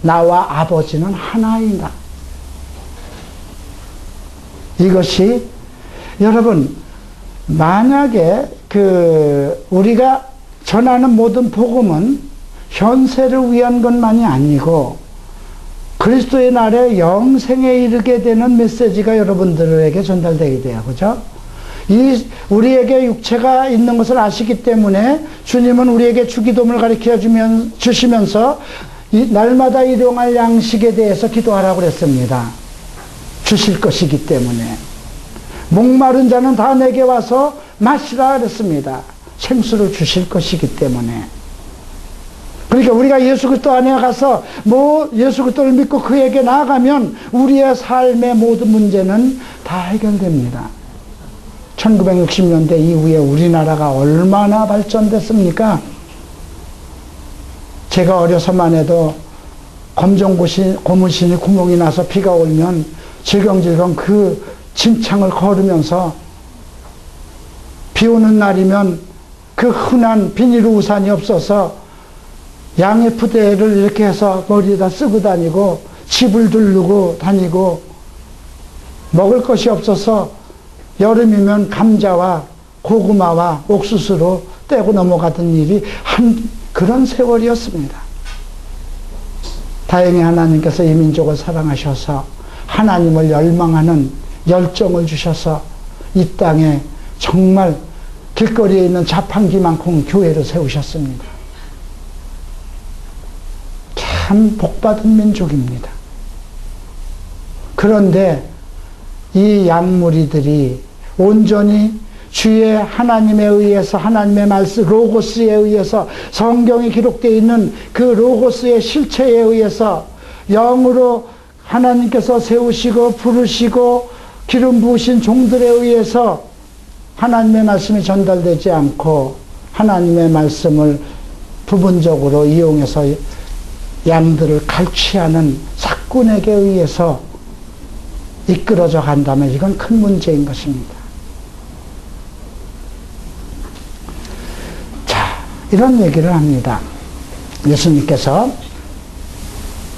나와 아버지는 하나이다. 이것이 여러분, 만약에 우리가 전하는 모든 복음은 현세를 위한 것만이 아니고 그리스도의 날에 영생에 이르게 되는 메시지가 여러분들에게 전달되게 돼요. 그죠? 우리에게 육체가 있는 것을 아시기 때문에 주님은 우리에게 주기도문을 가르쳐 주시면서 날마다 일용할 양식에 대해서 기도하라고 그랬습니다. 주실 것이기 때문에. 목마른 자는 다 내게 와서 마시라 그랬습니다. 생수를 주실 것이기 때문에. 그러니까 우리가 예수 그리스도 안에 가서 예수 그리스도를 믿고 그에게 나아가면 우리의 삶의 모든 문제는 다 해결됩니다. 1960년대 이후에 우리나라가 얼마나 발전됐습니까? 제가 어려서만 해도 고무신이 구멍이 나서 비가 오면 질겅질겅 그 진창을 걸으면서 비 오는 날이면 그 흔한 비닐 우산이 없어서 양의 푸대를 이렇게 해서 머리에다 쓰고 다니고 집을 두르고 다니고 먹을 것이 없어서 여름이면 감자와 고구마와 옥수수로 떼고 넘어가던 일이 그런 세월이었습니다. 다행히 하나님께서 이 민족을 사랑하셔서 하나님을 열망하는 열정을 주셔서 이 땅에 정말 길거리에 있는 자판기만큼 교회를 세우셨습니다. 참 복받은 민족입니다. 그런데 이 양무리들이 온전히 주의 하나님에 의해서 하나님의 말씀 로고스에 의해서 성경에 기록되어 있는 그 로고스의 실체에 의해서 영으로 하나님께서 세우시고 부르시고 기름 부으신 종들에 의해서 하나님의 말씀이 전달되지 않고 하나님의 말씀을 부분적으로 이용해서 양들을 갈취하는 사꾼에게 의해서 이끌어져 간다면 이건 큰 문제인 것입니다. 자, 이런 얘기를 합니다. 예수님께서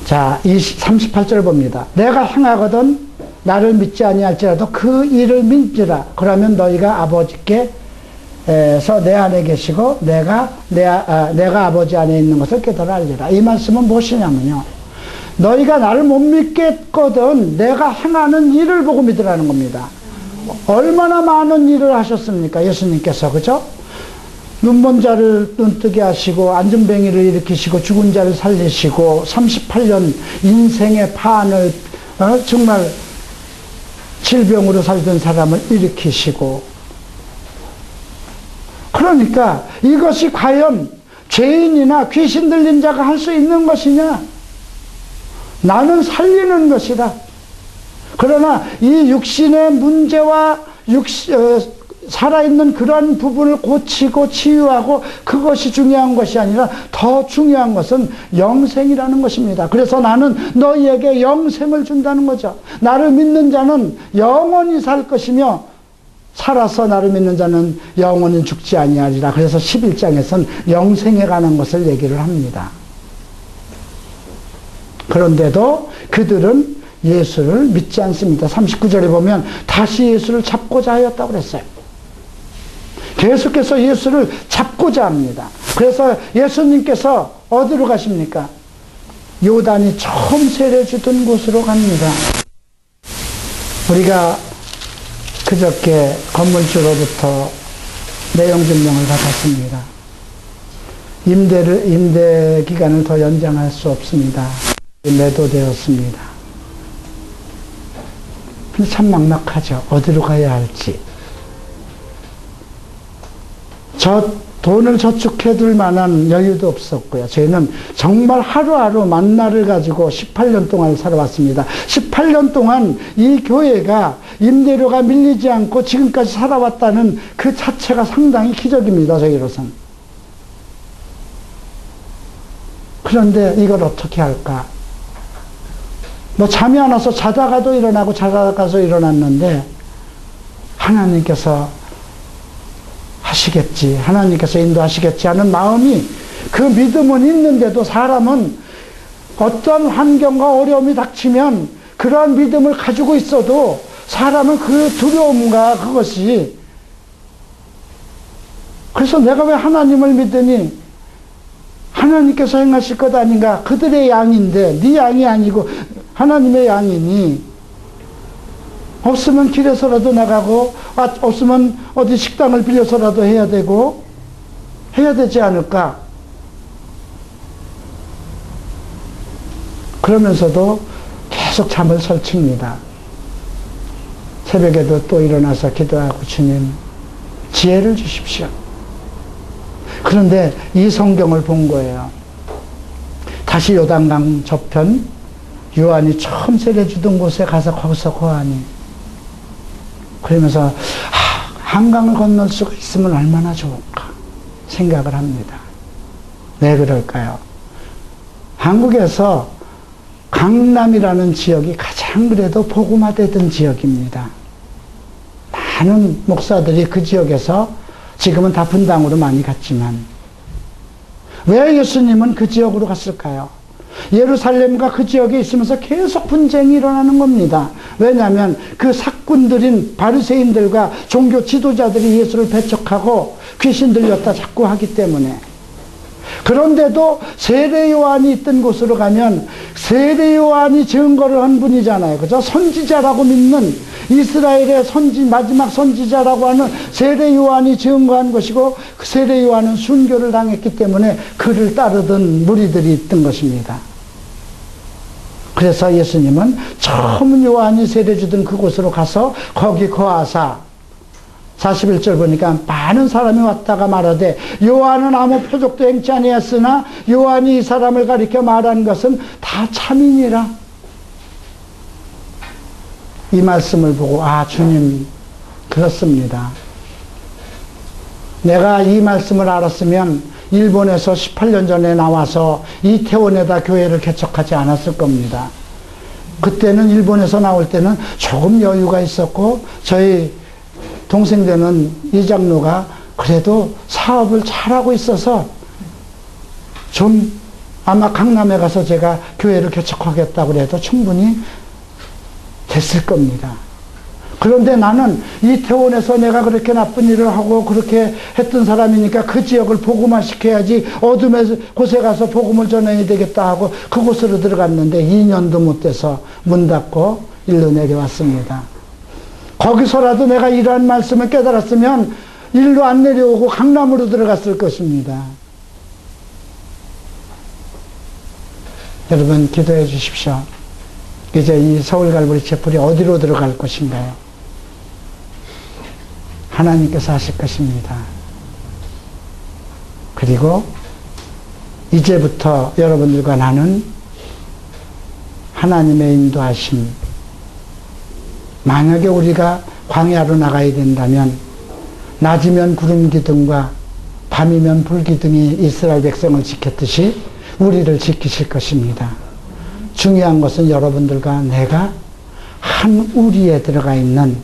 38절 봅니다. 내가 행하거든 나를 믿지 아니할지라도 그 일을 믿으라. 그러면 너희가 아버지께서 내 안에 계시고 내가 아버지 안에 있는 것을 깨달아 알리라. 이 말씀은 무엇이냐면요, 너희가 나를 못 믿겠거든 내가 행하는 일을 보고 믿으라는 겁니다. 얼마나 많은 일을 하셨습니까? 예수님께서. 그죠? 눈먼 자를 눈뜨게 하시고 안전뱅이를 일으키시고 죽은 자를 살리시고 38년 인생의 판을 정말 질병으로 살던 사람을 일으키시고, 그러니까 이것이 과연 죄인이나 귀신 들린 자가 할 수 있는 것이냐? 나는 살리는 것이다. 그러나 이 육신의 문제와 살아있는 그런 부분을 고치고 치유하고 그것이 중요한 것이 아니라 더 중요한 것은 영생이라는 것입니다. 그래서 나는 너희에게 영생을 준다는 거죠. 나를 믿는 자는 영원히 살 것이며 살아서 나를 믿는 자는 영원히 죽지 아니하리라. 그래서 11장에서는 영생에 관한 것을 얘기를 합니다. 그런데도 그들은 예수를 믿지 않습니다. 39절에 보면 다시 예수를 잡고자 하였다고 그랬어요. 계속해서 예수를 잡고자 합니다. 그래서 예수님께서 어디로 가십니까? 요단이 처음 세례 주던 곳으로 갑니다. 우리가 그저께 건물주로부터 내용 증명을 받았습니다. 임대 기간을 더 연장할 수 없습니다. 매도되었습니다. 참 막막하죠. 어디로 가야 할지. 돈을 저축해둘 만한 여유도 없었고요. 저희는 정말 하루하루 만나를 가지고 18년 동안 살아왔습니다. 18년 동안 이 교회가 임대료가 밀리지 않고 지금까지 살아왔다는 그 자체가 상당히 기적입니다. 저희로서는. 그런데 이걸 어떻게 할까? 뭐 잠이 안 와서 자다가도 일어나고 자다가서 일어났는데 하나님께서 하시겠지, 하나님께서 인도하시겠지 하는 마음이, 그 믿음은 있는데도 사람은 어떤 환경과 어려움이 닥치면 그러한 믿음을 가지고 있어도 사람은 그 두려움과 그것이, 그래서 내가 왜 하나님을 믿으니 하나님께서 행하실 것 아닌가, 그들의 양인데 네 양이 아니고 하나님의 양이니, 없으면 길에서라도 나가고 없으면 어디 식당을 빌려서라도 해야 되고 해야 되지 않을까. 그러면서도 계속 잠을 설칩니다. 새벽에도 또 일어나서 기도하고, 주님 지혜를 주십시오. 그런데 이 성경을 본 거예요. 다시 요단강 저편, 요한이 처음 세례 주던 곳에 가서 거기서 거하니, 그러면서 한강을 건널 수가 있으면 얼마나 좋을까 생각을 합니다. 왜 그럴까요? 한국에서 강남이라는 지역이 가장 그래도 복음화되던 지역입니다. 많은 목사들이 그 지역에서, 지금은 다 분당으로 많이 갔지만, 왜 예수님은 그 지역으로 갔을까요? 예루살렘과 그 지역에 있으면서 계속 분쟁이 일어나는 겁니다. 왜냐하면 그 사꾼들인 바리새인들과 종교 지도자들이 예수를 배척하고 귀신 들렸다 자꾸 하기 때문에. 그런데도 세례 요한이 있던 곳으로 가면 세례 요한이 증거를 한 분이잖아요. 그죠? 선지자라고 믿는, 이스라엘의 마지막 선지자라고 하는 세례 요한이 증거한 것이고, 그 세례 요한은 순교를 당했기 때문에 그를 따르던 무리들이 있던 것입니다. 그래서 예수님은 처음 요한이 세례 주던 그곳으로 가서 거기 거하사, 41절 보니까 많은 사람이 왔다가 말하되 요한은 아무 표적도 행치 아니하였으나 요한이 이 사람을 가리켜 말한 것은 다 참이니라. 이 말씀을 보고, 주님 그렇습니다. 내가 이 말씀을 알았으면 일본에서 18년 전에 나와서 이태원에다 교회를 개척하지 않았을 겁니다. 그때는 일본에서 나올 때는 조금 여유가 있었고, 저희 동생 되는 이 장로가 그래도 사업을 잘하고 있어서 좀 아마 강남에 가서 제가 교회를 개척하겠다고 해도 충분히 됐을 겁니다. 그런데 나는 이태원에서 내가 그렇게 나쁜 일을 하고 그렇게 했던 사람이니까 그 지역을 복음화시켜야지, 어둠의 곳에 가서 복음을 전해야 되겠다 하고 그곳으로 들어갔는데 2년도 못 돼서 문 닫고 일로 내려왔습니다. 거기서라도 내가 이러한 말씀을 깨달았으면 일로 안 내려오고 강남으로 들어갔을 것입니다. 여러분 기도해 주십시오. 이제 이 서울갈보리 채플이 어디로 들어갈 것인가요? 하나님께서 하실 것입니다. 그리고 이제부터 여러분들과 나는 하나님의 인도하심, 만약에 우리가 광야로 나가야 된다면 낮이면 구름 기둥과 밤이면 불 기둥이 이스라엘 백성을 지켰듯이 우리를 지키실 것입니다. 중요한 것은 여러분들과 내가 한 우리에 들어가 있는,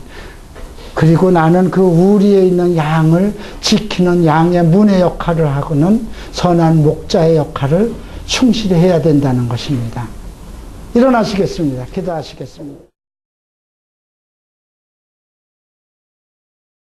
그리고 나는 그 우리에 있는 양을 지키는 양의 문의 역할을 하고는 선한 목자의 역할을 충실히 해야 된다는 것입니다. 일어나시겠습니다. 기도하시겠습니다.